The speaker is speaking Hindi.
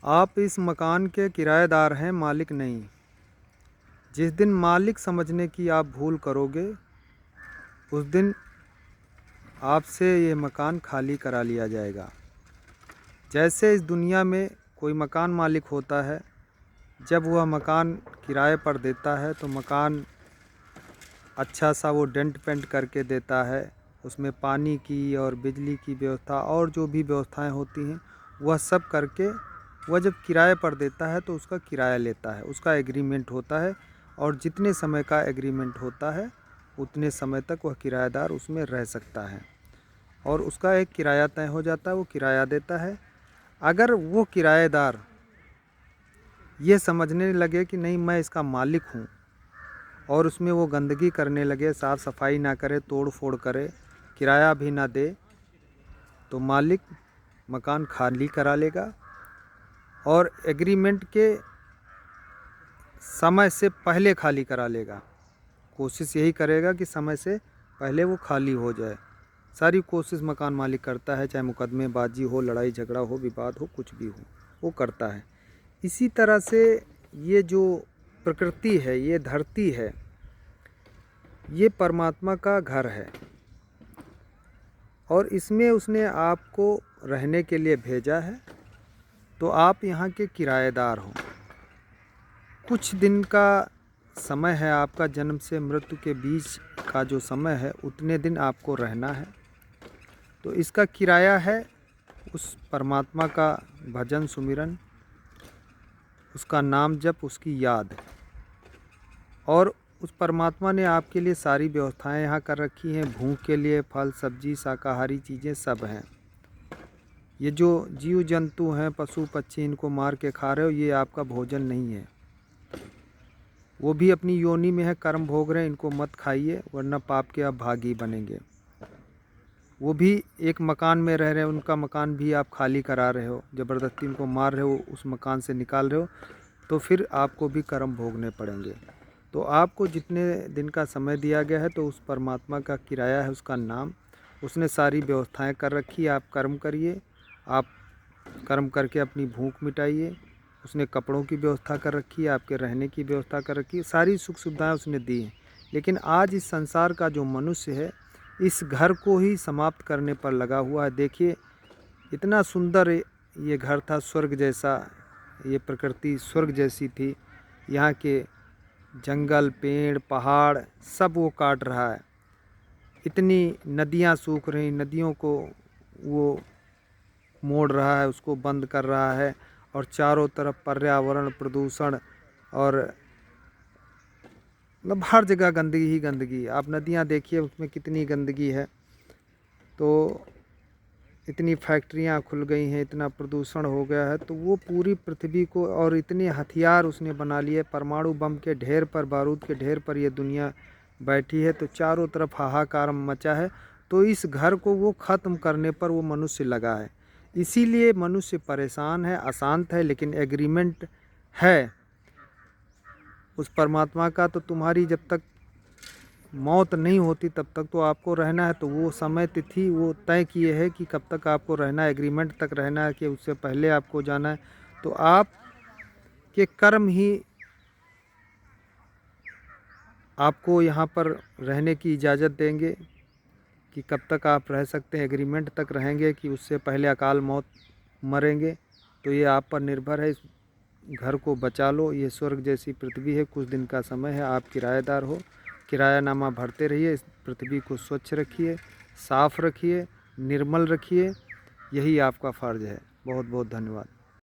आप इस मकान के किराएदार हैं, मालिक नहीं। जिस दिन मालिक समझने की आप भूल करोगे, उस दिन आपसे ये मकान खाली करा लिया जाएगा। जैसे इस दुनिया में कोई मकान मालिक होता है, जब वह मकान किराए पर देता है तो मकान अच्छा सा वो डेंट पेंट करके देता है। उसमें पानी की और बिजली की व्यवस्था और जो भी व्यवस्थाएं होती हैं वह सब करके वह जब किराए पर देता है तो उसका किराया लेता है, उसका एग्रीमेंट होता है। और जितने समय का एग्रीमेंट होता है उतने समय तक वह किराएदार उसमें रह सकता है और उसका एक किराया तय हो जाता है, वो किराया देता है। अगर वो किराएदार ये समझने लगे कि नहीं मैं इसका मालिक हूँ और उसमें वो गंदगी करने लगे, साफ़ सफाई ना करे, तोड़ फोड़ करे, किराया भी ना दे, तो मालिक मकान खाली करा लेगा और एग्रीमेंट के समय से पहले खाली करा लेगा। कोशिश यही करेगा कि समय से पहले वो खाली हो जाए। सारी कोशिश मकान मालिक करता है, चाहे मुकदमेबाजी हो, लड़ाई झगड़ा हो, विवाद हो, कुछ भी हो, वो करता है। इसी तरह से ये जो प्रकृति है, ये धरती है, ये परमात्मा का घर है और इसमें उसने आपको रहने के लिए भेजा है। तो आप यहाँ के किराएदार हो। कुछ दिन का समय है आपका, जन्म से मृत्यु के बीच का जो समय है उतने दिन आपको रहना है। तो इसका किराया है उस परमात्मा का भजन सुमिरन, उसका नाम जप, उसकी याद। और उस परमात्मा ने आपके लिए सारी व्यवस्थाएं यहाँ कर रखी हैं। भूख के लिए फल सब्जी शाकाहारी चीज़ें सब हैं। ये जो जीव जंतु हैं, पशु पक्षी, इनको मार के खा रहे हो, ये आपका भोजन नहीं है। वो भी अपनी योनि में है, कर्म भोग रहे हैं, इनको मत खाइए वरना पाप के आप भागी बनेंगे। वो भी एक मकान में रह रहे हैं, उनका मकान भी आप खाली करा रहे हो, ज़बरदस्ती उनको मार रहे हो, उस मकान से निकाल रहे हो, तो फिर आपको भी कर्म भोगने पड़ेंगे। तो आपको जितने दिन का समय दिया गया है तो उस परमात्मा का किराया है, उसका नाम, उसने सारी व्यवस्थाएं कर रखी है। आप कर्म करिए, आप कर्म करके अपनी भूख मिटाइए। उसने कपड़ों की व्यवस्था कर रखी है, आपके रहने की व्यवस्था कर रखी है, सारी सुख सुविधाएं उसने दी हैं। लेकिन आज इस संसार का जो मनुष्य है, इस घर को ही समाप्त करने पर लगा हुआ है। देखिए इतना सुंदर ये घर था, स्वर्ग जैसा, ये प्रकृति स्वर्ग जैसी थी। यहाँ के जंगल, पेड़, पहाड़ सब वो काट रहा है। इतनी नदियाँ सूख रही, नदियों को वो मोड़ रहा है, उसको बंद कर रहा है और चारों तरफ पर्यावरण प्रदूषण और मतलब हर जगह गंदगी ही गंदगी। आप नदियाँ देखिए, उसमें कितनी गंदगी है। तो इतनी फैक्ट्रियाँ खुल गई हैं, इतना प्रदूषण हो गया है, तो वो पूरी पृथ्वी को, और इतने हथियार उसने बना लिए, परमाणु बम के ढेर पर, बारूद के ढेर पर ये दुनिया बैठी है। तो चारों तरफ हाहाकार मचा है। तो इस घर को वो ख़त्म करने पर वो मनुष्य लगा है। इसीलिए मनुष्य परेशान है, अशांत है। लेकिन एग्रीमेंट है उस परमात्मा का, तो तुम्हारी जब तक मौत नहीं होती तब तक तो आपको रहना है। तो वो समय तिथि वो तय किए है कि कब तक आपको रहना है, एग्रीमेंट तक रहना है कि उससे पहले आपको जाना है। तो आप के कर्म ही आपको यहाँ पर रहने की इजाज़त देंगे कि कब तक आप रह सकते हैं, एग्रीमेंट तक रहेंगे कि उससे पहले अकाल मौत मरेंगे। तो ये आप पर निर्भर है। इस घर को बचा लो, ये स्वर्ग जैसी पृथ्वी है। कुछ दिन का समय है, आप किराएदार हो, किरायानामा भरते रहिए। इस पृथ्वी को स्वच्छ रखिए, साफ़ रखिए, निर्मल रखिए। यही आपका फ़र्ज़ है। बहुत बहुत धन्यवाद।